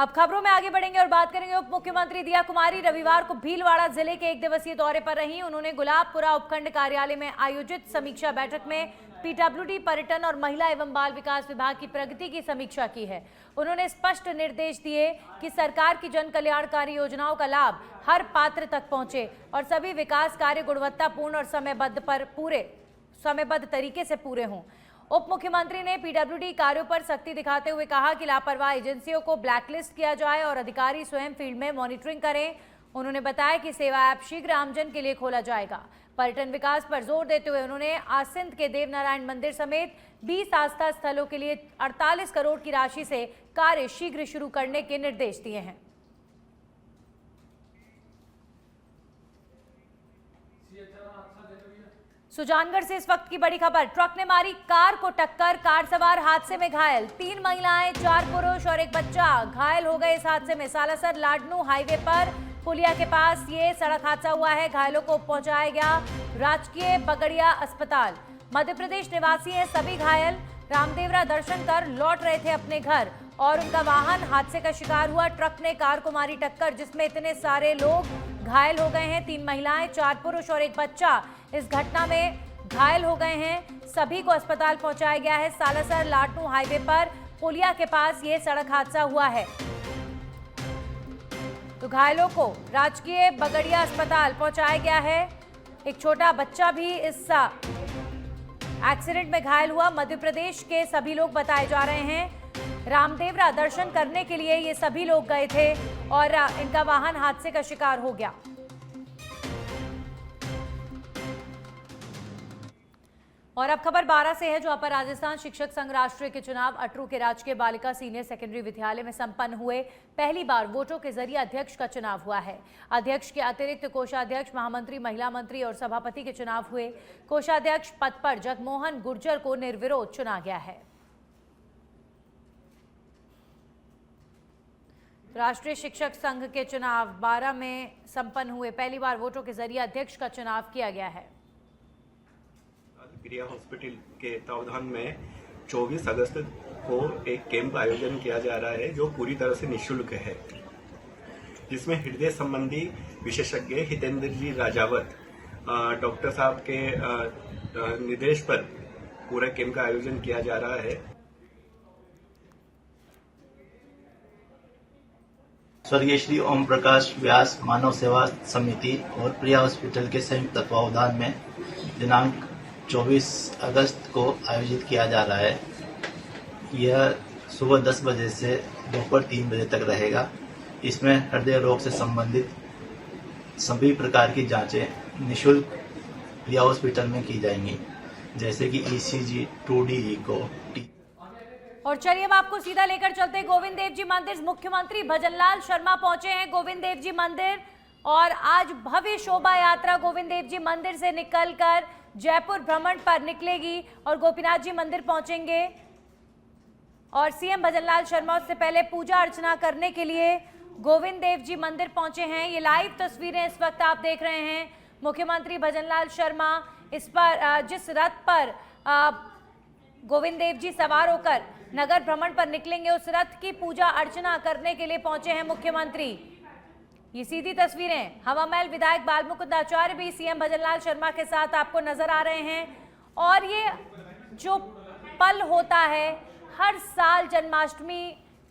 अब खबरों में आगे बढ़ेंगे और बात करेंगे। उप मुख्यमंत्री दिया कुमारी रविवार को भीलवाड़ा जिले के 1 दिवसीय दौरे पर रही। उन्होंने गुलाबपुरा उपखंड कार्यालय में आयोजित समीक्षा बैठक में पीडब्ल्यूडी, पर्यटन और महिला एवं बाल विकास विभाग की प्रगति की समीक्षा की है। उन्होंने स्पष्ट निर्देश दिए कि सरकार की जन कल्याणकारी योजनाओं का लाभ हर पात्र तक पहुंचे और सभी विकास कार्य गुणवत्तापूर्ण और समयबद्ध तरीके से पूरे हों। उप मुख्यमंत्री ने पीडब्ल्यूडी कार्यों पर सख्ती दिखाते हुए कहा कि लापरवाह एजेंसियों को ब्लैकलिस्ट किया जाए और अधिकारी स्वयं फील्ड में मॉनिटरिंग करें। उन्होंने बताया कि सेवा ऐप शीघ्र आमजन के लिए खोला जाएगा। पर्यटन विकास पर जोर देते हुए उन्होंने आसिंद के देवनारायण मंदिर समेत 20 आस्था स्थलों के लिए 48 करोड़ की राशि से कार्य शीघ्र शुरू करने के निर्देश दिए हैं। सुजानगढ़ से इस वक्त की बड़ी खबर। ट्रक ने मारी कार को टक्कर, कार सवार हादसे में घायल। 3 महिलाएं, 4 पुरुष और एक बच्चा घायल हो गए इस हादसे में। सालासर लाडनू हाईवे पर पुलिया के पास ये सड़क हादसा हुआ है। घायलों को पहुंचाया गया राजकीय बगड़िया अस्पताल। मध्य प्रदेश निवासी हैं सभी घायल। रामदेवरा दर्शन कर लौट रहे थे अपने घर और उनका वाहन हादसे का शिकार हुआ। ट्रक ने कार को मारी टक्कर जिसमें इतने सारे लोग घायल हो गए हैं। 3 महिलाएं, 4 पुरुष और एक बच्चा इस घटना में घायल हो गए हैं। सभी को अस्पताल पहुंचाया गया है। सालासर लाडनू हाईवे पर पुलिया के पास ये सड़क हादसा हुआ है। तो घायलों को राजकीय बगड़िया अस्पताल पहुंचाया गया है। एक छोटा बच्चा भी इस एक्सीडेंट में घायल हुआ। मध्य प्रदेश के सभी लोग बताए जा रहे हैं। रामदेवरा दर्शन करने के लिए ये सभी लोग गए थे और इनका वाहन हादसे का शिकार हो गया। और अब खबर 12 से है, जो अपर राजस्थान शिक्षक संघ राष्ट्रीय के चुनाव अटरू के राजकीय बालिका सीनियर सेकेंडरी विद्यालय में संपन्न हुए। पहली बार वोटों के जरिए अध्यक्ष का चुनाव हुआ है। अध्यक्ष के अतिरिक्त कोषाध्यक्ष, महामंत्री, महिला मंत्री और सभापति के चुनाव हुए। कोषाध्यक्ष पद पर जगमोहन गुर्जर को निर्विरोध चुना गया है। राष्ट्रीय शिक्षक संघ के चुनाव 12 में संपन्न हुए। पहली बार वोटों के जरिए अध्यक्ष का चुनाव किया गया है। प्रिया हॉस्पिटल के तत्वावधान में 24 अगस्त को एक कैंप आयोजन किया जा रहा है जो पूरी तरह से निःशुल्क है, जिसमें हृदय संबंधी विशेषज्ञ हितेंद्र जी राजावत डॉक्टर साहब के निर्देश पर पूरा कैंप का आयोजन किया जा रहा है। स्वर्गीय श्री ओम प्रकाश व्यास मानव सेवा समिति और प्रिया हॉस्पिटल के संयुक्त तत्वावधान में दिनांक 24 अगस्त को आयोजित किया जा रहा है। यह सुबह 10 बजे से दोपहर 3 बजे तक रहेगा। इसमें हृदय रोग से संबंधित सभी प्रकार की जांचें निःशुल्क प्रिया हॉस्पिटल में की जाएंगी, जैसे कि ECG, 2D इको। और चलिए अब आपको सीधा लेकर चलते हैं गोविंद देव जी मंदिर। मुख्यमंत्री भजनलाल शर्मा पहुंचे हैं गोविंद देव जी मंदिर और आज भव्य शोभा यात्रा गोविंद देव जी मंदिर से निकलकर जयपुर भ्रमण पर निकलेगी और गोपीनाथ जी मंदिर पहुंचेंगे। और सीएम भजनलाल शर्मा उससे पहले पूजा अर्चना करने के लिए गोविंद देव जी मंदिर पहुंचे हैं। ये लाइव तस्वीरें इस वक्त आप देख रहे हैं। मुख्यमंत्री भजनलाल शर्मा इस पर जिस रथ पर गोविंद देव जी सवार होकर नगर भ्रमण पर निकलेंगे, उस रथ की पूजा अर्चना करने के लिए पहुंचे हैं मुख्यमंत्री। ये सीधी तस्वीरें हवामहल विधायक बालमुकुंद आचार्य भी सीएम भजनलाल शर्मा के साथ आपको नजर आ रहे हैं। और ये जो पल होता है हर साल जन्माष्टमी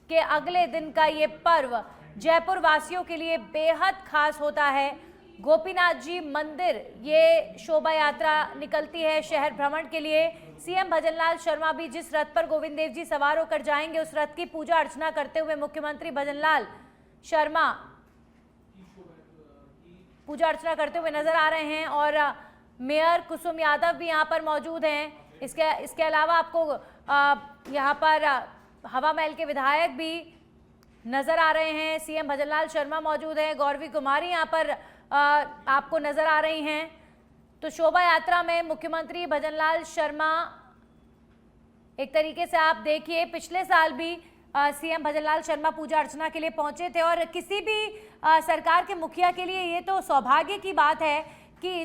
के अगले दिन का, ये पर्व जयपुर वासियों के लिए बेहद खास होता है। गोपीनाथ जी मंदिर ये शोभा यात्रा निकलती है शहर भ्रमण के लिए। सीएम भजनलाल शर्मा भी जिस रथ पर गोविंद देव जी सवार होकर जाएंगे, उस रथ की पूजा अर्चना करते हुए मुख्यमंत्री भजनलाल शर्मा पूजा अर्चना करते हुए नजर आ रहे हैं। और मेयर कुसुम यादव भी यहाँ पर मौजूद हैं। इसके अलावा आपको यहाँ पर हवामहल के विधायक भी नजर आ रहे हैं। सीएम भजनलाल शर्मा मौजूद हैं। गौरवी कुमारी यहाँ पर आपको नजर आ रही हैं। तो शोभा यात्रा में मुख्यमंत्री भजनलाल शर्मा, एक तरीके से आप देखिए पिछले साल भी सीएम भजनलाल शर्मा पूजा अर्चना के लिए पहुंचे थे। और किसी भी सरकार के मुखिया के लिए ये तो सौभाग्य की बात है कि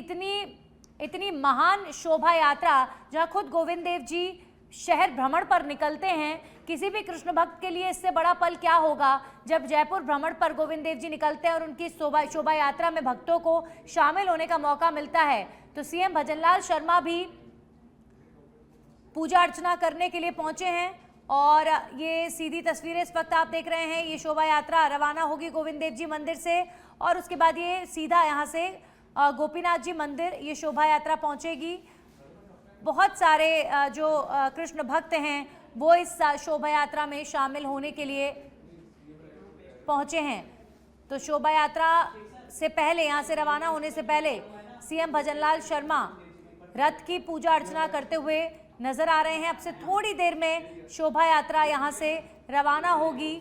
इतनी महान शोभा यात्रा, जहां खुद गोविंद देव जी शहर भ्रमण पर निकलते हैं, किसी भी कृष्ण भक्त के लिए इससे बड़ा पल क्या होगा जब जयपुर भ्रमण पर गोविंद देव जी निकलते हैं और उनकी शोभा यात्रा में भक्तों को शामिल होने का मौका मिलता है। तो सीएम भजनलाल शर्मा भी पूजा अर्चना करने के लिए पहुंचे हैं और ये सीधी तस्वीरें इस वक्त आप देख रहे हैं। ये शोभा यात्रा रवाना होगी गोविंद देव जी मंदिर से और उसके बाद ये सीधा यहाँ से गोपीनाथ जी मंदिर ये शोभा यात्रा पहुंचेगी। बहुत सारे जो कृष्ण भक्त हैं वो इस शोभा यात्रा में शामिल होने के लिए पहुंचे हैं। तो शोभा यात्रा से पहले, यहाँ से रवाना होने से पहले सीएम भजनलाल शर्मा रथ की पूजा अर्चना करते हुए नजर आ रहे हैं। अब से थोड़ी देर में शोभा यात्रा यहाँ से रवाना होगी।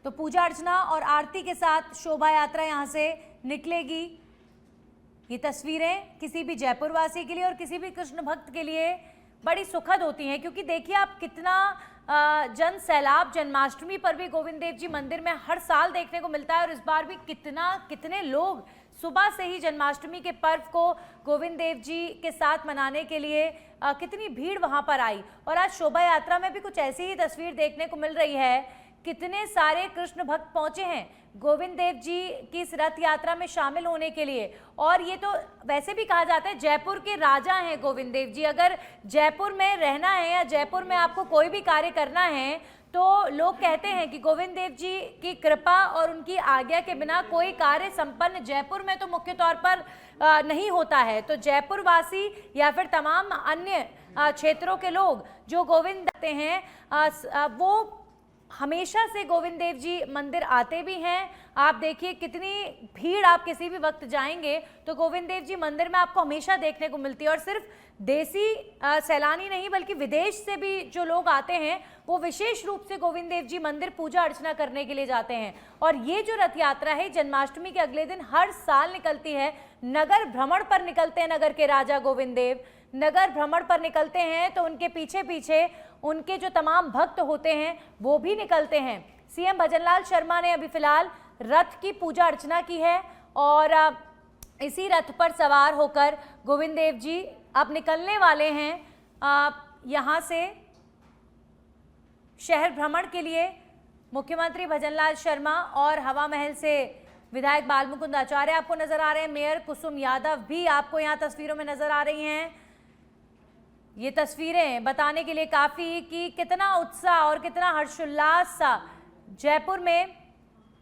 तो पूजा अर्चना और आरती के साथ शोभा यात्रा यहाँ से निकलेगी। ये तस्वीरें किसी भी जयपुर वासी के लिए और किसी भी कृष्ण भक्त के लिए बड़ी सुखद होती हैं, क्योंकि देखिए आप कितना जन सैलाब जन्माष्टमी पर भी गोविंद देव जी मंदिर में हर साल देखने को मिलता है और इस बार भी कितने लोग सुबह से ही जन्माष्टमी के पर्व को गोविंद देव जी के साथ मनाने के लिए कितनी भीड़ वहां पर आई। और आज शोभा यात्रा में भी कुछ ऐसी ही तस्वीर देखने को मिल रही है। कितने सारे कृष्ण भक्त पहुंचे हैं गोविंद देव जी की इस रथ यात्रा में शामिल होने के लिए। और ये तो वैसे भी कहा जाता है जयपुर के राजा हैं गोविंद देव जी। अगर जयपुर में रहना है या जयपुर में आपको कोई भी कार्य करना है तो लोग कहते हैं कि गोविंद देव जी की कृपा और उनकी आज्ञा के बिना कोई कार्य संपन्न जयपुर में तो मुख्य तौर पर नहीं होता है। तो जयपुर वासी या फिर तमाम अन्य क्षेत्रों के लोग जो गोविंद देखते हैं वो हमेशा से गोविंद देव जी मंदिर आते भी हैं। आप देखिए कितनी भीड़, आप किसी भी वक्त जाएंगे तो गोविंद देव जी मंदिर में आपको हमेशा देखने को मिलती है। और सिर्फ देसी सैलानी नहीं बल्कि विदेश से भी जो लोग आते हैं वो विशेष रूप से गोविंद देव जी मंदिर पूजा अर्चना करने के लिए जाते हैं। और ये जो रथ यात्रा है जन्माष्टमी के अगले दिन हर साल निकलती है। नगर भ्रमण पर निकलते हैं नगर के राजा गोविंद देव, नगर भ्रमण पर निकलते हैं तो उनके पीछे पीछे उनके जो तमाम भक्त होते हैं वो भी निकलते हैं। सीएम भजनलाल शर्मा ने अभी फिलहाल रथ की पूजा अर्चना की है और इसी रथ पर सवार होकर गोविंद देव जी अब निकलने वाले हैं यहाँ से शहर भ्रमण के लिए। मुख्यमंत्री भजनलाल शर्मा और हवा महल से विधायक बालमुकुंद आचार्य आपको नजर आ रहे हैं। मेयर कुसुम यादव भी आपको यहाँ तस्वीरों में नजर आ रही हैं। ये तस्वीरें बताने के लिए काफ़ी कि कितना उत्साह और कितना हर्षोल्लास जयपुर में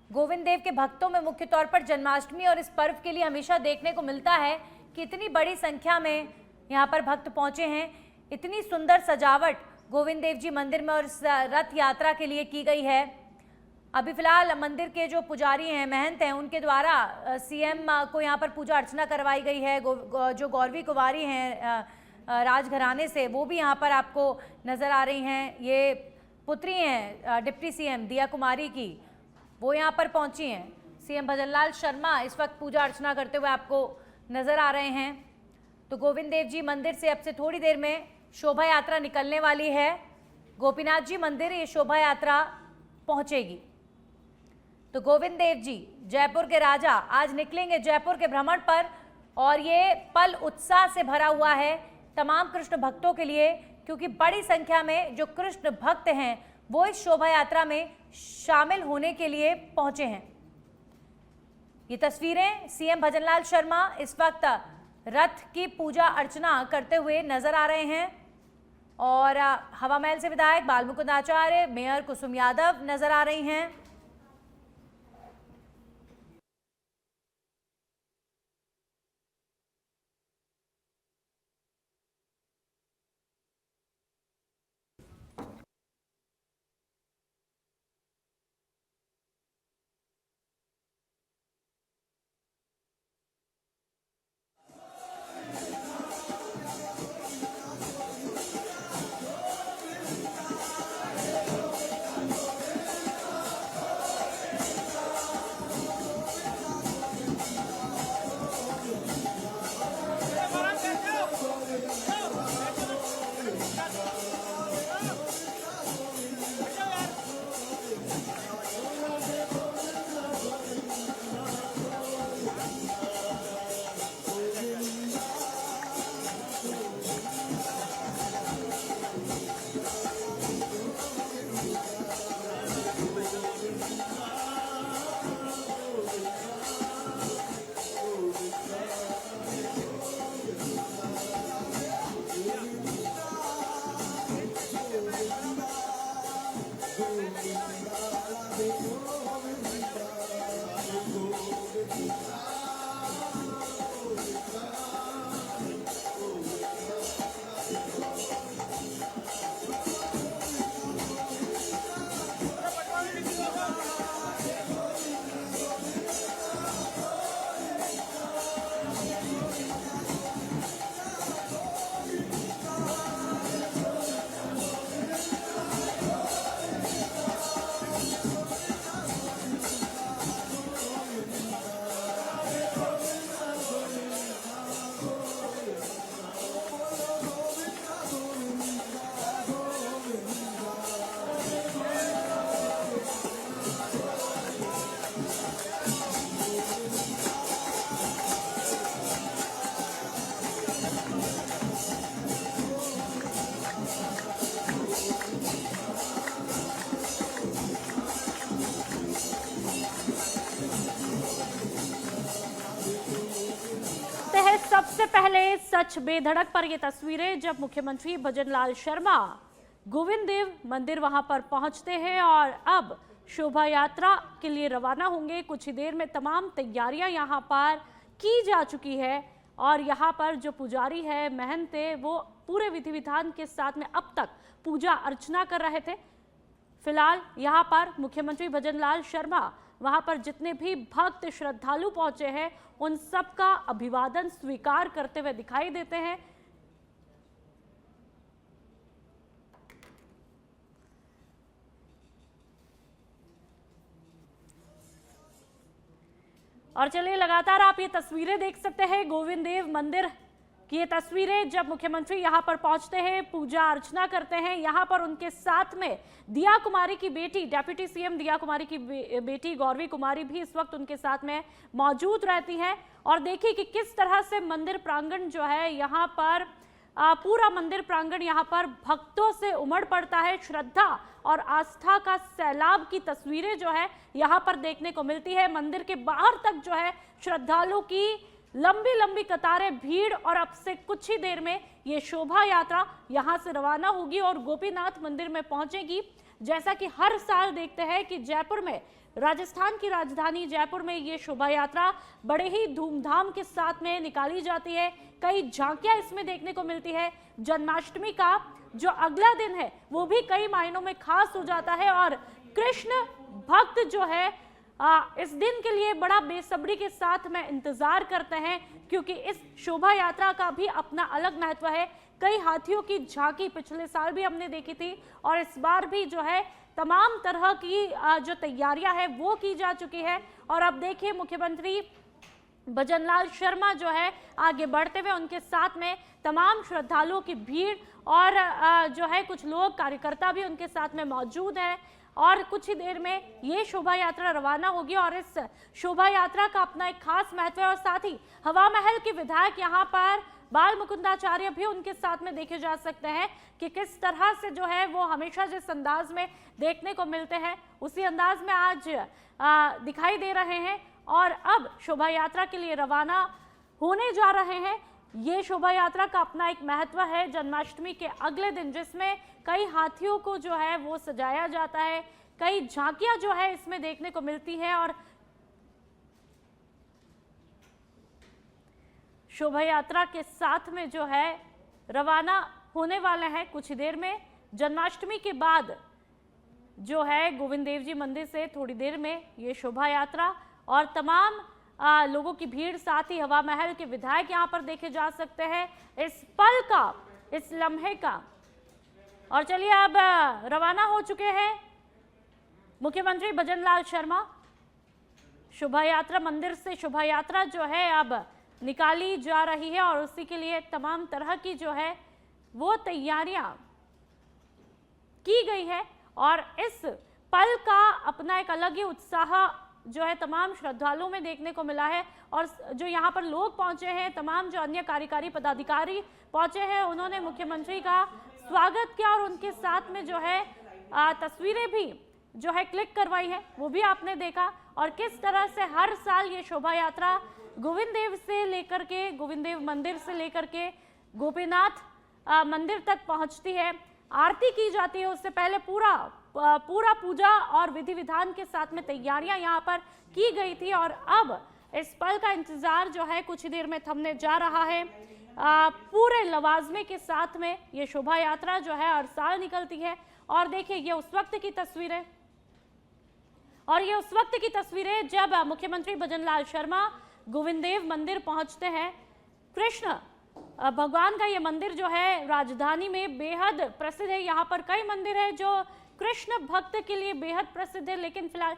गोविंद देव के भक्तों में मुख्य तौर पर जन्माष्टमी और इस पर्व के लिए हमेशा देखने को मिलता है कि इतनी बड़ी संख्या में यहाँ पर भक्त पहुँचे हैं। इतनी सुंदर सजावट गोविंद देव जी मंदिर में और इस रथ यात्रा के लिए की गई है। अभी फिलहाल मंदिर के जो पुजारी हैं, महंत हैं, उनके द्वारा सीएम को यहाँ पर पूजा अर्चना करवाई गई है। जो गौरवी कुंवारी हैं राजघराने से वो भी यहाँ पर आपको नज़र आ रही हैं। ये पुत्री हैं डिप्टी सीएम दिया कुमारी की, वो यहाँ पर पहुँची हैं। सीएम भजनलाल शर्मा इस वक्त पूजा अर्चना करते हुए आपको नज़र आ रहे हैं। तो गोविंद देव जी मंदिर से अब से थोड़ी देर में शोभा यात्रा निकलने वाली है। गोपीनाथ जी मंदिर ये शोभा यात्रा पहुँचेगी। तो गोविंद देव जी जयपुर के राजा आज निकलेंगे जयपुर के भ्रमण पर और ये पल उत्साह से भरा हुआ है तमाम कृष्ण भक्तों के लिए, क्योंकि बड़ी संख्या में जो कृष्ण भक्त हैं वो इस शोभा यात्रा में शामिल होने के लिए पहुंचे हैं। ये तस्वीरें सीएम भजनलाल शर्मा इस वक्त रथ की पूजा अर्चना करते हुए नजर आ रहे हैं और हवा महल से विधायक बालमुकुंद आचार्य, मेयर कुसुम यादव नजर आ रही हैं। सबसे पहले सच बेधड़क पर ये तस्वीरें जब मुख्यमंत्री भजनलाल शर्मा गोविंद देव मंदिर वहां पर पहुंचते हैं और अब शोभा यात्रा के लिए रवाना होंगे। कुछ ही देर में तमाम तैयारियां यहां पर की जा चुकी है और यहां पर जो पुजारी है, महंत है, वो पूरे विधि विधान के साथ में अब तक पूजा अर्चना कर रहे थे। फिलहाल यहां पर मुख्यमंत्री भजनलाल शर्मा वहां पर जितने भी भक्त श्रद्धालु पहुंचे हैं उन सब का अभिवादन स्वीकार करते हुए दिखाई देते हैं। और चलिए लगातार आप ये तस्वीरें देख सकते हैं गोविंद देव मंदिर की ये तस्वीरें जब मुख्यमंत्री यहां पर पहुंचते हैं, पूजा अर्चना करते हैं। यहां पर उनके साथ में दिया कुमारी की बेटी, डेप्यूटी सीएम दिया कुमारी की बेटी गौरवी कुमारी भी इस वक्त उनके साथ में मौजूद रहती हैं। और देखिए कि किस तरह से मंदिर प्रांगण जो है यहाँ पर पूरा मंदिर प्रांगण यहाँ पर भक्तों से उमड़ पड़ता है। श्रद्धा और आस्था का सैलाब की तस्वीरें जो है यहाँ पर देखने को मिलती है। मंदिर के बाहर तक जो है श्रद्धालुओं की लंबी लंबी कतारें, भीड़ और अब से कुछ ही देर में ये शोभा यात्रा यहाँ से रवाना होगी और गोपीनाथ मंदिर में पहुंचेगी। जैसा कि हर साल देखते हैं कि जयपुर में, राजस्थान की राजधानी जयपुर में ये शोभा यात्रा बड़े ही धूमधाम के साथ में निकाली जाती है। कई झांकियां इसमें देखने को मिलती है। जन्माष्टमी का जो अगला दिन है वो भी कई मायनों में खास हो जाता है और कृष्ण भक्त जो है इस दिन के लिए बड़ा बेसब्री के साथ में इंतजार करते हैं, क्योंकि इस शोभा यात्रा का भी अपना अलग महत्व है। कई हाथियों की झांकी पिछले साल भी हमने देखी थी और इस बार भी जो है तमाम तरह की जो तैयारियां है वो की जा चुकी है। और अब देखिए मुख्यमंत्री भजनलाल शर्मा जो है आगे बढ़ते हुए, उनके साथ में तमाम श्रद्धालुओं की भीड़ और जो है कुछ लोग कार्यकर्ता भी उनके साथ में मौजूद हैं। और कुछ ही देर में ये शोभा यात्रा रवाना होगी और इस शोभा यात्रा का अपना एक खास महत्व है। और साथ ही हवा महल के विधायक यहाँ पर बाल मुकुंदाचार्य भी उनके साथ में देखे जा सकते हैं कि किस तरह से जो है वो हमेशा जिस अंदाज में देखने को मिलते हैं उसी अंदाज में आज दिखाई दे रहे हैं। और अब शोभा यात्रा के लिए रवाना होने जा रहे हैं। ये शोभा यात्रा का अपना एक महत्व है जन्माष्टमी के अगले दिन, जिसमें कई हाथियों को जो है वो सजाया जाता है, कई झांकियां जो है इसमें देखने को मिलती है। और शोभा यात्रा के साथ में जो है रवाना होने वाले हैं कुछ ही देर में। जन्माष्टमी के बाद जो है गोविंद देव जी मंदिर से थोड़ी देर में ये शोभा यात्रा और तमाम लोगों की भीड़, साथ ही हवा महल के विधायक यहाँ पर देखे जा सकते हैं इस पल का, इस लम्हे का। और चलिए अब रवाना हो चुके हैं मुख्यमंत्री भजनलाल शर्मा। शोभा यात्रा मंदिर से शोभा यात्रा जो है अब निकाली जा रही है और उसी के लिए तमाम तरह की जो है वो तैयारियां की गई है। और इस पल का अपना एक अलग ही उत्साह जो है तमाम श्रद्धालुओं में देखने को मिला है। और जो यहाँ पर लोग पहुंचे हैं, तमाम जो अन्य कार्यकारी पदाधिकारी पहुंचे हैं, उन्होंने मुख्यमंत्री का स्वागत किया और उनके साथ में जो है तस्वीरें भी जो है क्लिक करवाई है, वो भी आपने देखा। और किस तरह से हर साल ये शोभा यात्रा गोविंद देव से लेकर के, गोविंद देव मंदिर से लेकर के गोपीनाथ मंदिर तक पहुंचती है, आरती की जाती है, उससे पहले पूरा पूरा पूजा और विधि विधान के साथ में तैयारियां यहाँ पर की गई थी और अब इस पल का इंतजार जो है कुछ ही देर में थमने जा रहा है। पूरे लवाजमे के साथ में ये शोभा यात्रा जो है हर साल निकलती है और देखिए ये उस वक्त की तस्वीरें और ये उस वक्त की तस्वीरें जब मुख्यमंत्री भजनलाल शर्मा गोविंद देव मंदिर पहुंचते हैं। कृष्ण भगवान का ये मंदिर जो है राजधानी में बेहद प्रसिद्ध है। यहाँ पर कई मंदिर है जो कृष्ण भक्त के लिए बेहद प्रसिद्ध है, लेकिन फिलहाल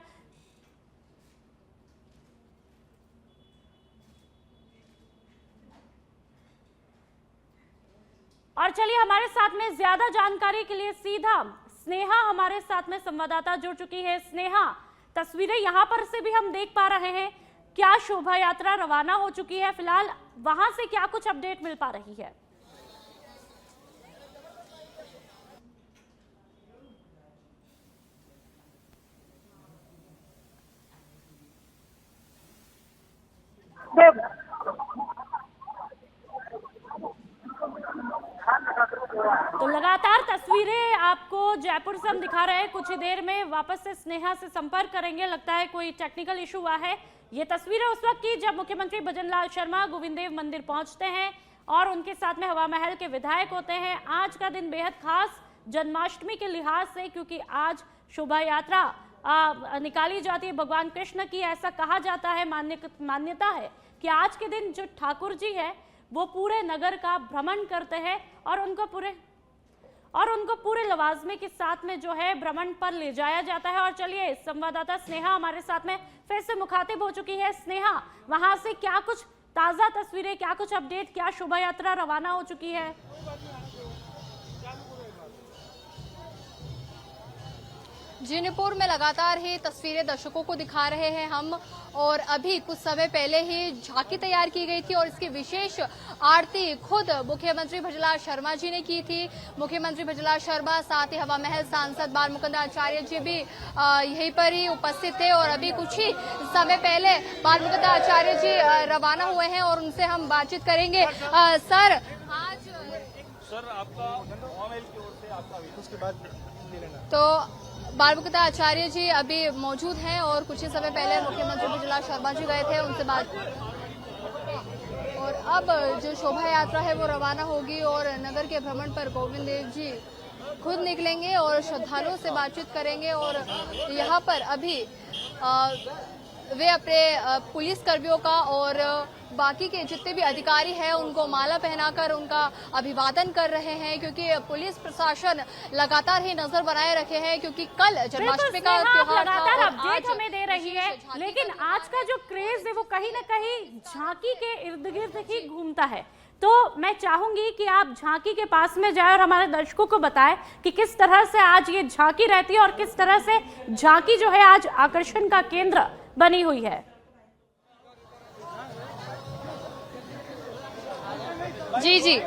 और चलिए हमारे साथ में ज्यादा जानकारी के लिए सीधा स्नेहा हमारे साथ में संवाददाता जुड़ चुकी है। स्नेहा, तस्वीरें यहां पर से भी हम देख पा रहे हैं, क्या शोभा यात्रा रवाना हो चुकी है? फिलहाल वहां से क्या कुछ अपडेट मिल पा रही है? तो लगातार तस्वीरें आपको जयपुर से हम दिखा रहे हैं। कुछ ही देर में वापस से स्नेहा से संपर्क करेंगे, लगता है कोई टेक्निकल इशू हुआ है। ये तस्वीरें उस वक्त की जब मुख्यमंत्री भजनलाल शर्मा गोविंद देव मंदिर पहुंचते हैं और उनके साथ में हवा महल के विधायक होते हैं। आज का दिन बेहद खास जन्माष्टमी के लिहाज से, क्योंकि आज शोभा यात्रा निकाली जाती है भगवान कृष्ण की। ऐसा कहा जाता है, मान्यता है कि आज के दिन जो ठाकुर जी है वो पूरे नगर का भ्रमण करते हैं और उनको पूरे लवाजमे के साथ में जो है भ्रमण पर ले जाया जाता है। और चलिए संवाददाता स्नेहा हमारे साथ में फिर से मुखातिब हो चुकी है। स्नेहा, वहां से क्या कुछ ताजा तस्वीरें, क्या कुछ अपडेट, क्या शोभा यात्रा रवाना हो चुकी है? जिनपुर में लगातार ही तस्वीरें दर्शकों को दिखा रहे हैं हम, और अभी कुछ समय पहले ही झांकी तैयार की गई थी और इसकी विशेष आरती खुद मुख्यमंत्री भजनलाल शर्मा जी ने की थी। मुख्यमंत्री भजनलाल शर्मा, साथ ही हवा महल सांसद बालमुकुंद आचार्य जी भी यहीं पर ही उपस्थित थे और अभी कुछ ही समय पहले बालमुकुंद आचार्य जी रवाना हुए हैं और उनसे हम बातचीत करेंगे। सर, आज आपका हवा महल की ओर से आपका उसके बाद ले लेना। तो बालमुकुंद आचार्य जी अभी मौजूद हैं और कुछ ही समय पहले मुख्यमंत्री भजनलाल शर्मा जी गए थे, उनसे बात। और अब जो शोभा यात्रा है वो रवाना होगी और नगर के भ्रमण पर गोविंद देव जी खुद निकलेंगे और श्रद्धालुओं से बातचीत करेंगे। और यहाँ पर अभी वे अपने पुलिस कर्मियों का और बाकी के जितने भी अधिकारी हैं उनको माला पहनाकर उनका अभिवादन कर रहे हैं, क्योंकि पुलिस प्रशासन लगातार ही नजर बनाए रखे हैं, क्योंकि कल जन्माष्टमी का त्योहार लगातार था। अपडेट हमें दे रही है, लेकिन आज का जो क्रेज है वो कहीं ना कहीं झांकी के इर्द गिर्द ही घूमता है। तो मैं चाहूंगी कि आप झांकी के पास में जाए और हमारे दर्शकों को बताएं कि किस तरह से आज ये झांकी रहती है और किस तरह से झांकी जो है आज आकर्षण का केंद्र बनी हुई है। जी जी, आज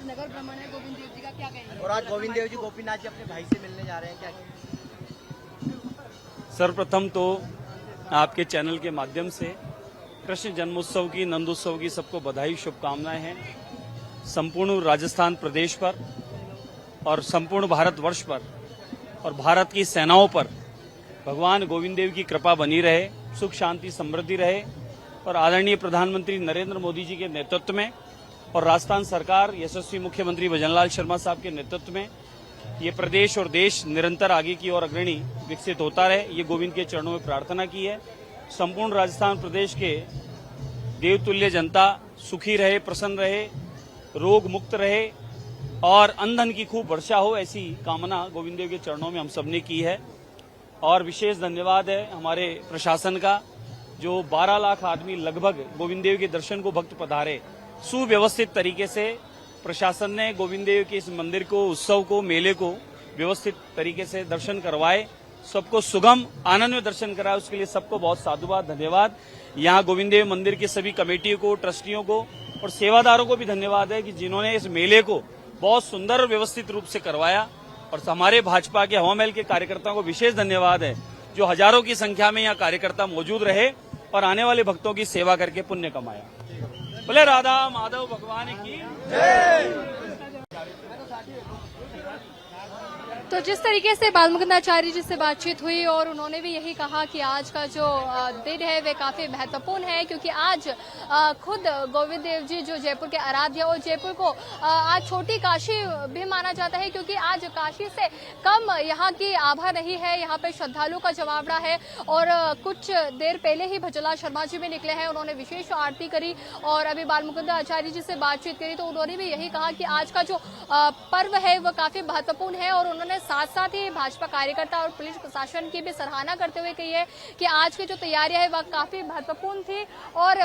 नगर भ्रमण है गोविंद देव जी का, क्या कहेंगे? और आज गोविंद देव जी गोपीनाथ जी अपने भाई से मिलने जा रहे हैं, क्या सर्वप्रथम तो आपके चैनल के माध्यम से कृष्ण जन्मोत्सव की, नंदोत्सव की सबको बधाई, शुभकामनाएं हैं। संपूर्ण राजस्थान प्रदेश पर और संपूर्ण भारतवर्ष पर और भारत की सेनाओं पर भगवान गोविंद देव की कृपा बनी रहे, सुख शांति समृद्धि रहे। और आदरणीय प्रधानमंत्री नरेंद्र मोदी जी के नेतृत्व में और राजस्थान सरकार यशस्वी मुख्यमंत्री भजनलाल शर्मा साहब के नेतृत्व में ये प्रदेश और देश निरंतर आगे की ओर अग्रणी विकसित होता रहे, ये गोविंद के चरणों में प्रार्थना की है। संपूर्ण राजस्थान प्रदेश के देवतुल्य जनता सुखी रहे, प्रसन्न रहे, रोग मुक्त रहे और अन्न की खूब वर्षा हो, ऐसी कामना गोविंद देव के चरणों में हम सबने की है। और विशेष धन्यवाद है हमारे प्रशासन का, जो 12 लाख आदमी लगभग गोविंद देव के दर्शन को भक्त पधारे। सुव्यवस्थित तरीके से प्रशासन ने गोविंद देव के इस मंदिर को, उत्सव को, मेले को व्यवस्थित तरीके से दर्शन करवाए, सबको सुगम आनंद में दर्शन कराए, उसके लिए सबको बहुत साधुवाद, धन्यवाद। यहाँ गोविंद देव मंदिर की सभी कमेटियों को, ट्रस्टियों को और सेवादारों को भी धन्यवाद है कि जिन्होंने इस मेले को बहुत सुंदर और व्यवस्थित रूप से करवाया। और हमारे भाजपा के हवा महल के कार्यकर्ताओं को विशेष धन्यवाद है, जो हजारों की संख्या में यहाँ कार्यकर्ता मौजूद रहे और आने वाले भक्तों की सेवा करके पुण्य कमाया। बोले राधा माधव भगवान की। तो जिस तरीके से बालमुकुंद आचार्य जी से बातचीत हुई और उन्होंने भी यही कहा कि आज का जो दिन है वे काफी महत्वपूर्ण है, क्योंकि आज खुद गोविंद देव जी जो जयपुर के आराध्य और जयपुर को आज छोटी काशी भी माना जाता है, क्योंकि आज काशी से कम यहाँ की आभा नहीं है। यहाँ पे श्रद्धालु का जमावड़ा है और कुछ देर पहले ही भजनलाल शर्मा जी भी निकले हैं, उन्होंने विशेष आरती करी और अभी बालमुकुंद आचार्य जी से बातचीत करी तो उन्होंने भी यही कहा कि आज का जो पर्व है वह काफी महत्वपूर्ण है और उन्होंने साथ साथ ही भाजपा कार्यकर्ता और पुलिस प्रशासन की भी सराहना करते हुए कही है कि आज की जो तैयारियां है वह काफी महत्वपूर्ण थी। और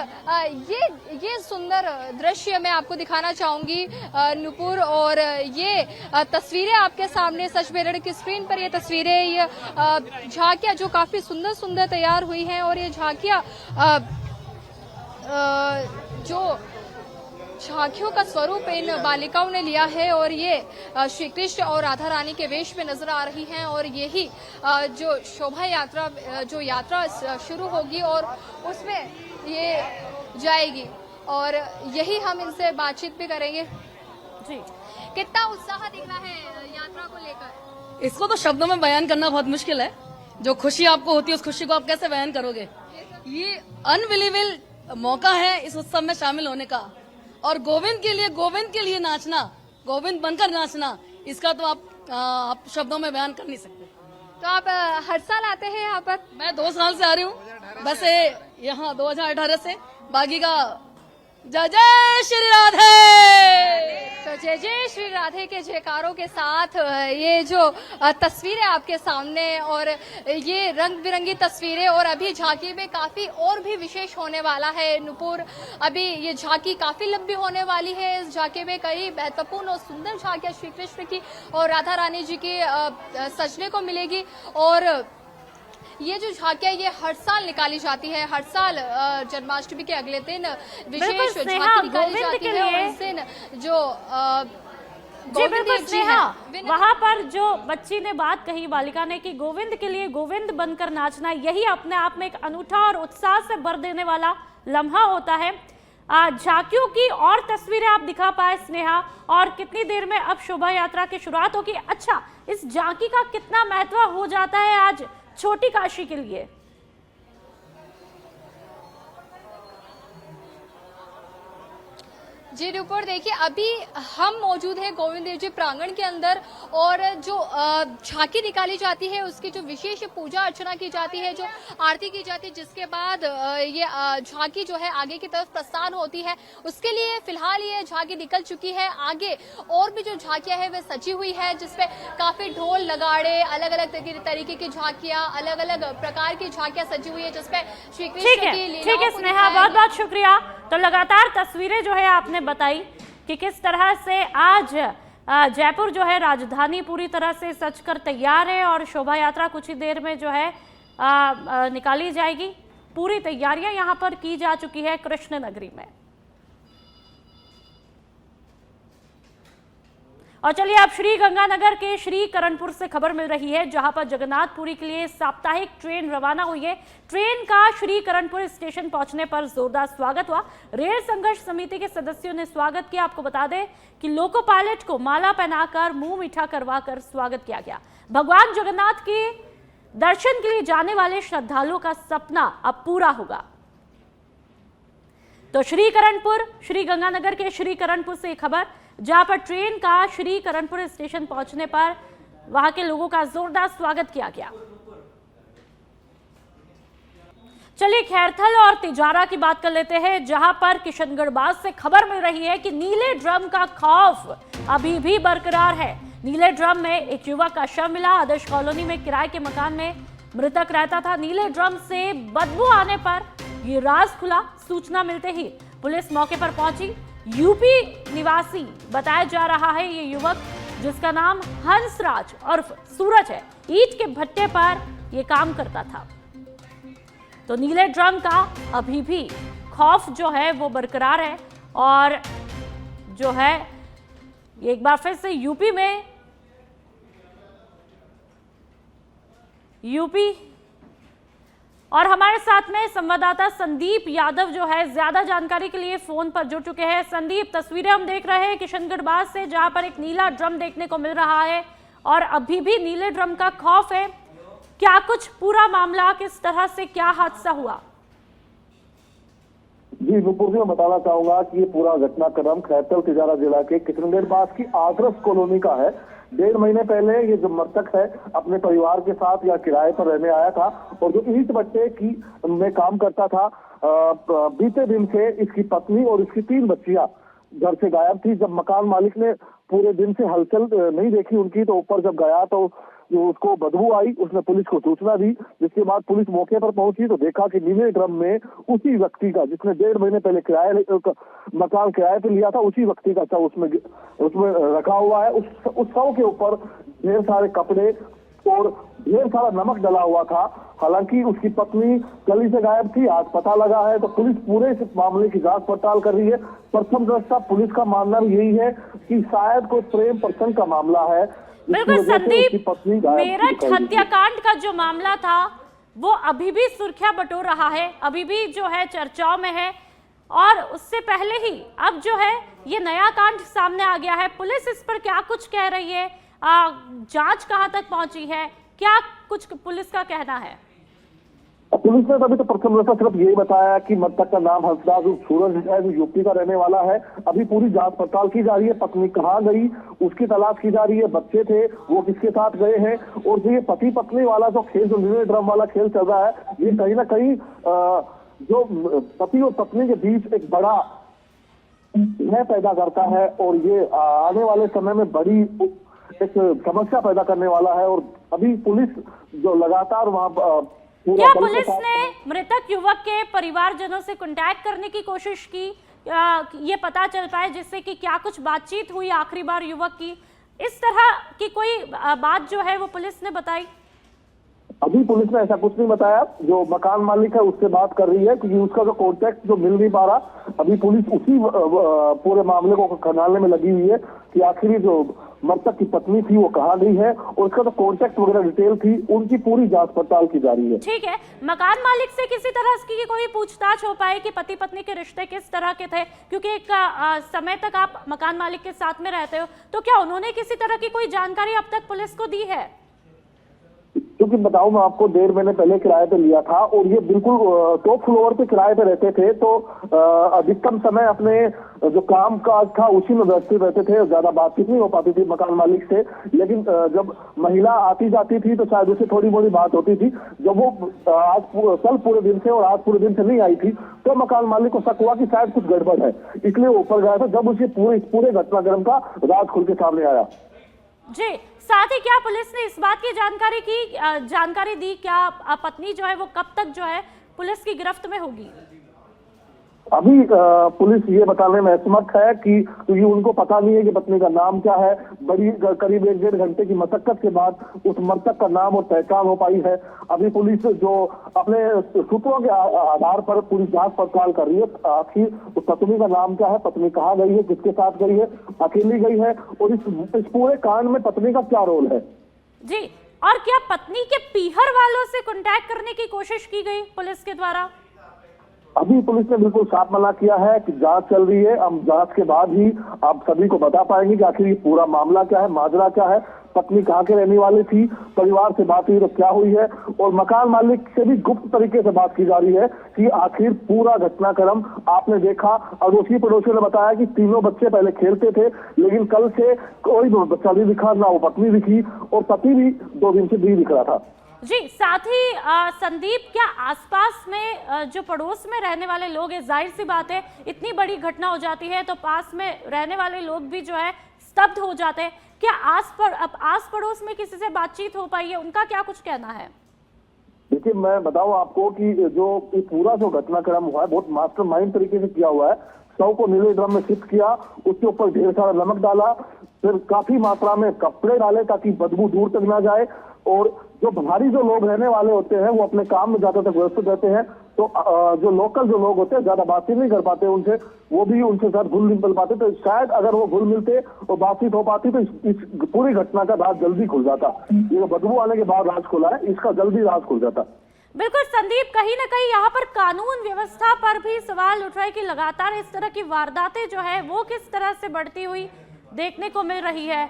ये सुंदर दृश्य मैं आपको दिखाना चाहूंगी नुपुर, और ये तस्वीरें आपके सामने सच बेरड़ की स्क्रीन पर ये तस्वीरें, ये झांकियां जो काफी सुंदर सुंदर तैयार हुई हैं और ये झांकियां जो झांकियों का स्वरूप इन बालिकाओं ने लिया है और ये श्री कृष्ण और राधा रानी के वेश में नजर आ रही हैं और यही जो शोभा यात्रा जो यात्रा शुरू होगी और उसमें ये जाएगी और यही हम इनसे बातचीत भी करेंगे। जी, कितना उत्साह दिख रहा है यात्रा को लेकर? इसको तो शब्दों में बयान करना बहुत मुश्किल है। जो खुशी आपको होती है उस खुशी को आप कैसे बयान करोगे? ये अनबिलीवेबल मौका है इस उत्सव में शामिल होने का और गोविंद के लिए नाचना, गोविंद बनकर नाचना, इसका तो आप शब्दों में बयान कर नहीं सकते। तो आप हर साल आते हैं यहाँ पर? मैं 2 साल से आ रही हूँ, बस यहाँ 2018 से। बाकी का जय जय श्री राधे। तो जय जय श्री राधे के जयकारों के साथ ये जो तस्वीरें आपके सामने और ये रंग बिरंगी तस्वीरें और अभी झांकी में काफी और भी विशेष होने वाला है नुपुर। अभी ये झांकी काफी लंबी होने वाली है। इस झांकी में कई महत्वपूर्ण और सुंदर झांकियां श्री कृष्ण की और राधा रानी जी की सजने को मिलेगी और ये जो झांकियां ये हर साल निकाली जाती है। हर साल जन्माष्टमी के अगले दिन विशेष झांकी निकाली जाती है और इस दिन जो जी बिल्कुल स्नेहा, वहाँ पर जो बच्ची ने बात कही, बालिका ने, कि गोविंद के लिए गोविंद बनकर नाचना, यही अपने आप में एक अनूठा और उत्साह से भर देने वाला लम्हा होता है। झांकियों की और तस्वीरें आप दिखा पाए स्नेहा, और कितनी देर में अब शोभा यात्रा की शुरुआत होगी। अच्छा, इस झांकी का कितना महत्व हो जाता है आज छोटी काशी के लिए? जी नुपुर, देखिए अभी हम मौजूद हैं गोविंद देव जी प्रांगण के अंदर और जो झांकी निकाली जाती है उसकी जो विशेष पूजा अर्चना की जाती है, जो आरती की जाती है, जिसके बाद ये झांकी जो है आगे की तरफ प्रस्थान होती है। उसके लिए फिलहाल ये झांकी निकल चुकी है। आगे और भी जो झांकियां है वह सजी हुई है, जिसपे काफी ढोल नगाड़े, अलग अलग तरीके की झांकियां, अलग अलग प्रकार की झांकियां सजी हुई है, जिसपे श्री कृष्ण की लीलाओं ठीक है को स्नेहा, बहुत बहुत शुक्रिया। तो लगातार तस्वीरें जो है आपने बताई कि किस तरह से आज जयपुर जो है राजधानी पूरी तरह से सज कर तैयार है और शोभा यात्रा कुछ ही देर में जो है निकाली जाएगी। पूरी तैयारियां यहां पर की जा चुकी है कृष्ण नगरी में। और चलिए अब श्री गंगानगर के श्री करणपुर से खबर मिल रही है, जहां पर जगन्नाथपुरी के लिए साप्ताहिक ट्रेन रवाना हुई है। ट्रेन का श्री करणपुर स्टेशन पहुंचने पर जोरदार स्वागत हुआ। रेल संघर्ष समिति के सदस्यों ने स्वागत किया। आपको बता दें कि लोको पायलट को माला पहनाकर मुंह मीठा करवाकर स्वागत किया गया। भगवान जगन्नाथ के दर्शन के लिए जाने वाले श्रद्धालुओं का सपना अब पूरा होगा। तो श्री करणपुर, श्री गंगानगर के श्री करणपुर से खबर, जहां पर ट्रेन का श्री करणपुर स्टेशन पहुंचने पर वहां के लोगों का जोरदार स्वागत किया गया। चलिए खैरथल और तिजारा की बात कर लेते हैं, जहां पर किशनगढ़ से खबर मिल रही है कि नीले ड्रम का खौफ अभी भी बरकरार है। नीले ड्रम में एक युवक का शव मिला। आदर्श कॉलोनी में किराए के मकान में मृतक रहता था। नीले ड्रम से बदबू आने पर ये राज खुला। सूचना मिलते ही पुलिस मौके पर पहुंची। यूपी निवासी बताया जा रहा है ये युवक, जिसका नाम हंसराज उर्फ सूरज है, ईंट के भट्टे पर ये काम करता था। तो नीले ड्रम का अभी भी खौफ जो है वो बरकरार है और जो है एक बार फिर से और हमारे साथ में संवाददाता संदीप यादव जो है ज्यादा जानकारी के लिए फोन पर जुड़ चुके हैं। संदीप, तस्वीरें हम देख रहे हैं किशनगढ़ बास से, जहां पर एक नीला ड्रम देखने को मिल रहा है और अभी भी नीले ड्रम का खौफ है। क्या कुछ पूरा मामला, किस तरह से क्या हादसा हुआ? जी नुपुर जी, मैं बताना चाहूंगा कि ये पूरा घटनाक्रम खैरतल तिजारा जिला के किशनगढ़ बास की आदर्श कॉलोनी का है। 1.5 महीने पहले ये जो मृतक है अपने परिवार के साथ या किराए पर रहने आया था और जो ईंट भट्टे की में काम करता था। बीते दिन से इसकी पत्नी और इसकी 3 बच्चियां घर से गायब थी। जब मकान मालिक ने पूरे दिन से हलचल नहीं देखी उनकी, तो ऊपर जब गया तो जो उसको बदबू आई, उसने पुलिस को सूचना दी। जिसके बाद पुलिस मौके पर पहुंची तो देखा कि नीले ड्रम में उसी व्यक्ति का, जिसने 1.5 महीने पहले मकान किराए पे लिया था, उसी व्यक्ति का शव उसमें रखा हुआ है। उस शव के ऊपर ढेर सारे कपड़े और ढेर सारा नमक डला हुआ था। हालांकि उसकी पत्नी कल ही से गायब थी, आज पता लगा है। तो पुलिस पूरे इस मामले की जांच पड़ताल कर रही है। प्रथम दृष्टया पुलिस का मानना यही है कि शायद कोई प्रेम प्रसंग का मामला है। बिल्कुल संदीप, मेरठ हत्याकांड का जो मामला था वो अभी भी सुर्खियां बटोर रहा है, अभी भी जो है चर्चाओं में है। और उससे पहले ही अब जो है ये नया कांड सामने आ गया है। पुलिस इस पर क्या कुछ कह रही है? जांच कहां तक पहुंची है? क्या कुछ पुलिस का कहना है? पुलिस ने अभी तो प्रथम दृष्टया सिर्फ यही बताया कि मृतक का नाम हंसराज सूरज है, जो यूपी का रहने वाला है। अभी पूरी जांच पड़ताल की जा रही है। पत्नी कहाँ गई उसकी तलाश की जा रही है। बच्चे थे वो किसके साथ गए हैं। और जो ये पति पत्नी वाला जो खेल, जो नीले ड्रम वाला खेल चल रहा है, ये कहीं ना कहीं जो पति और पत्नी के बीच एक बड़ा भय पैदा करता है और ये आने वाले समय में बड़ी एक समस्या पैदा करने वाला है। और अभी पुलिस जो लगातार वहाँ क्या पुलिस ने मृतक युवक के परिवारजनों से कांटेक्ट करने की कोशिश की? ये पता चल पाए जिससे कि क्या कुछ बातचीत हुई आखिरी बार युवक की? इस तरह की कोई बात जो है वो पुलिस ने बताई? अभी पुलिस ने ऐसा कुछ नहीं बताया। जो मकान मालिक है उससे बात कर रही है क्योंकि उसका जो कॉन्टेक्ट जो मिल नहीं पा रहा। अभी पुलिस उसी पूरे मामले को खंगालने में लगी हुई है कि आखिर जो मृतक की पत्नी थी वो कहाँ गई है और उसका जो कॉन्टेक्ट वगैरह डिटेल थी उनकी पूरी जांच पड़ताल की जा रही है। ठीक है, मकान मालिक से किसी तरह की कोई पूछताछ हो पाए कि पति पत्नी के रिश्ते किस तरह के थे? क्योंकि एक समय तक आप मकान मालिक के साथ में रहते हो, तो क्या उन्होंने किसी तरह की कोई जानकारी अब तक पुलिस को दी है? क्योंकि बताऊं मैं आपको, 1.5 महीने पहले किराए पे लिया था और ये बिल्कुल टॉप फ्लोर पे किराए पे रहते थे। तो अधिकतम समय अपने जो काम काज था उसी में व्यस्त रहते थे। ज्यादा बातचीत नहीं हो पाती थी मकान मालिक से। लेकिन जब महिला आती जाती थी तो शायद उससे थोड़ी मोड़ी बात होती थी। जब वो कल पूरे दिन से और आज पूरे दिन से नहीं आई थी तो मकान मालिक को शक हुआ कि शायद कुछ गड़बड़ है, इसलिए ऊपर गया था। जब उसे पूरे घटनाक्रम का राज खुल के सामने आया। जी, साथ ही क्या पुलिस ने इस बात की जानकारी दी क्या पत्नी जो है वो कब तक जो है पुलिस की गिरफ्त में होगी? अभी पुलिस ये बताने में असमर्थ है कि क्योंकि उनको पता नहीं है कि पत्नी का नाम क्या है। बड़ी करीब 1-1.5 घंटे की मशक्कत के बाद उस मृतक का नाम और पहचान हो पाई है। अभी पुलिस जो अपने सूत्रों के आधार पर पूरी जांच पड़ताल कर रही है। आखिर उस पत्नी का नाम क्या है, पत्नी कहाँ गई है, किसके साथ गई है, अकेली गई है और इस पूरे कांड में पत्नी का क्या रोल है? जी, और क्या पत्नी के पीहर वालों से कांटेक्ट करने की कोशिश की गई पुलिस के द्वारा? अभी पुलिस ने बिल्कुल साफ मना किया है कि जांच चल रही है। हम जांच के बाद ही आप सभी को बता पाएंगे कि आखिर ये पूरा मामला क्या है, माजरा क्या है, पत्नी कहाँ के रहने वाली थी, परिवार से बात हुई तो क्या हुई है। और मकान मालिक से भी गुप्त तरीके से बात की जा रही है कि आखिर पूरा घटनाक्रम आपने देखा। अड़ोसी पड़ोसियों ने बताया कि तीनों बच्चे पहले खेलते थे लेकिन कल से कोई बच्चा नहीं दिखा, ना वो पत्नी दिखी और पति भी 2 दिन से नहीं दिख रहा था। जी, साथ ही संदीप, क्या आसपास में जो पड़ोस में रहने वाले लोग हैं, जाहिर सी बात है इतनी बड़ी घटना हो जाती है तो पास में रहने वाले लोग भी जो है स्तब्ध हो जाते हैं। क्या आस पड़ोस में किसी से बातचीत हो पाई है? उनका क्या कुछ कहना है? देखिए, मैं बताऊं आपको कि जो पूरा जो घटनाक्रम हुआ है बहुत मास्टरमाइंड तरीके से किया हुआ है। शव को नीले ड्रम में शिफ्ट किया, उसके ऊपर ढेर सारा नमक डाला, फिर काफी मात्रा में कपड़े डाले ताकि बदबू दूर तक ना जाए। और जो बाहरी जो लोग रहने वाले होते हैं वो अपने काम में ज्यादातर व्यस्त रहते हैं। तो जो लोकल जो लोग होते हैं ज्यादा बातचीत नहीं कर पाते उनसे, वो भी उनसे साथ घुल नहीं मिल पाते। तो शायद अगर वो घुल मिलते और बातचीत हो पाती तो इस पूरी घटना का राज जल्दी खुल जाता। ये बदबू आने के बाद राज खुला है, इसका जल्दी राज खुल जाता। बिल्कुल संदीप, कहीं ना कहीं यहाँ पर कानून व्यवस्था पर भी सवाल उठ रहा है कि लगातार इस तरह की वारदातें जो है वो किस तरह से बढ़ती हुई देखने को मिल रही है।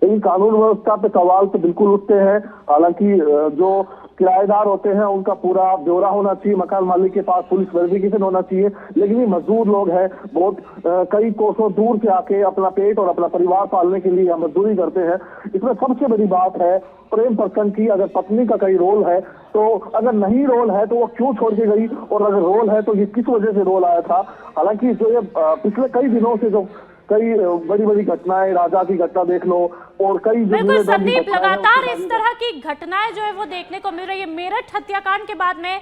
इन कानून व्यवस्था पे सवाल तो बिल्कुल उठते हैं। हालांकि जो किराएदार होते हैं उनका पूरा ब्यौरा होना चाहिए, मकान मालिक के पास पुलिस वेरिफिकेशन होना चाहिए, लेकिन ये मजदूर लोग हैं, बहुत कई कोसों दूर से आके अपना पेट और अपना परिवार पालने के लिए यहाँ मजदूरी करते हैं। इसमें सबसे बड़ी बात है प्रेम प्रसंग की। अगर पत्नी का कहीं रोल है तो अगर नहीं रोल है तो वो क्यों छोड़ के गई, और अगर रोल है तो ये किस वजह से रोल आया था। हालांकि जो ये पिछले कई दिनों से जो कई बड़ी बड़ी घटनाएं, राजा की घटना देख लो और कई बिल्कुल संदीप, लगातार इस तरह की घटनाएं जो है वो देखने को मिल रही है। मेरठ हत्याकांड के बाद में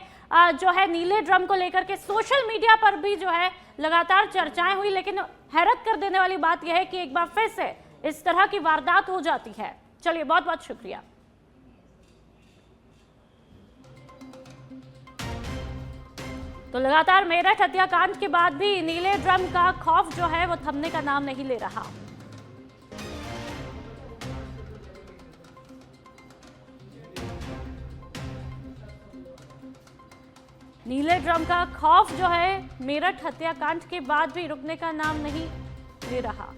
जो है नीले ड्रम को लेकर के सोशल मीडिया पर भी जो है लगातार चर्चाएं हुई, लेकिन हैरत कर देने वाली बात यह है कि एक बार फिर से इस तरह की वारदात हो जाती है। चलिए, बहुत बहुत शुक्रिया। तो लगातार मेरठ हत्याकांड के बाद भी नीले ड्रम का खौफ जो है वो थमने का नाम नहीं ले रहा। नीले ड्रम का खौफ जो है मेरठ हत्याकांड के बाद भी रुकने का नाम नहीं ले रहा।